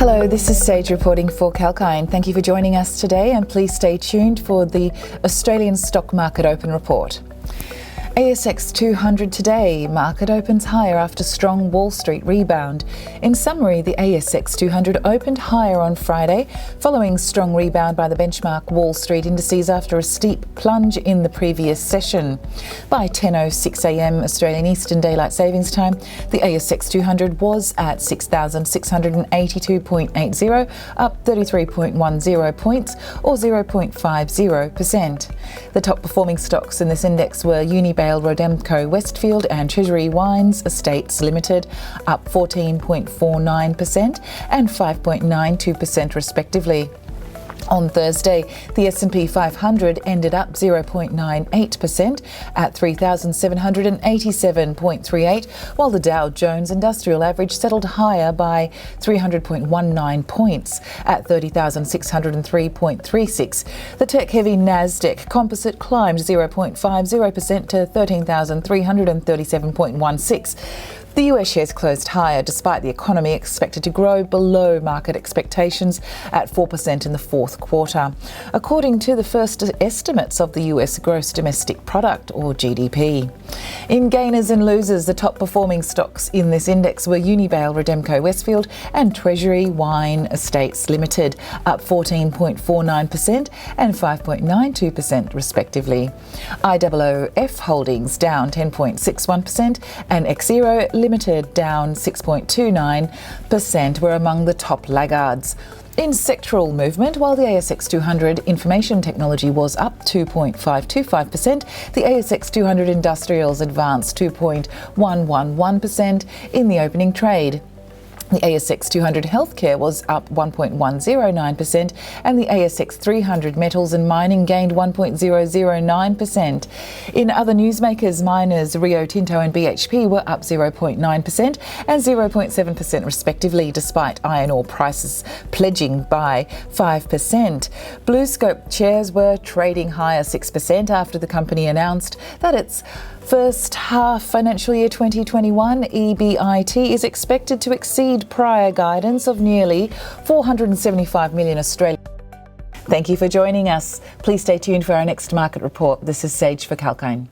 Hello, this is Sage reporting for Kalkine. Thank you for joining us today, and please stay tuned for the Australian Stock Market Open Report. ASX 200 today, market opens higher after strong Wall Street rebound. In summary, the ASX 200 opened higher on Friday, following strong rebound by the benchmark Wall Street indices after a steep plunge in the previous session. By 10:06 a.m. Australian Eastern Daylight Savings Time, the ASX 200 was at 6,682.80, up 33.10 points or 0.50%. The top performing stocks in this index were Unibail-Rodamco-Westfield and Treasury Estates Limited, up 14.49% and 5.92% respectively. On Thursday, the S&P 500 ended up 0.98% at 3,787.38, while the Dow Jones Industrial Average settled higher by 300.19 points at 30,603.36. The tech-heavy NASDAQ Composite climbed 0.50% to 13,337.16. The US shares closed higher despite the economy expected to grow below market expectations at 4% in the fourth quarter, according to the first estimates of the US gross domestic product, or GDP. In gainers and losers, the top performing stocks in this index were Unibail-Rodamco-Westfield and Treasury Estates Limited, up 14.49% and 5.92% respectively. IOOF Holdings down 10.61% and Xero Limited down 6.29% were among the top laggards. In sectoral movement, while the ASX 200 information technology was up 2.525%, the ASX 200 industrials advanced 2.111% in the opening trade. The ASX 200 healthcare was up 1.109% and the ASX 300 metals and mining gained 1.009%. In other newsmakers, miners Rio Tinto and BHP were up 0.9% and 0.7% respectively, despite iron ore prices pledging by 5%. BlueScope shares were trading higher 6% after the company announced that its first half financial year 2021 EBIT is expected to exceed prior guidance of nearly 475 million Australian. Thank you for joining us. Please stay tuned for our next market report. This is Sage for Kalkine.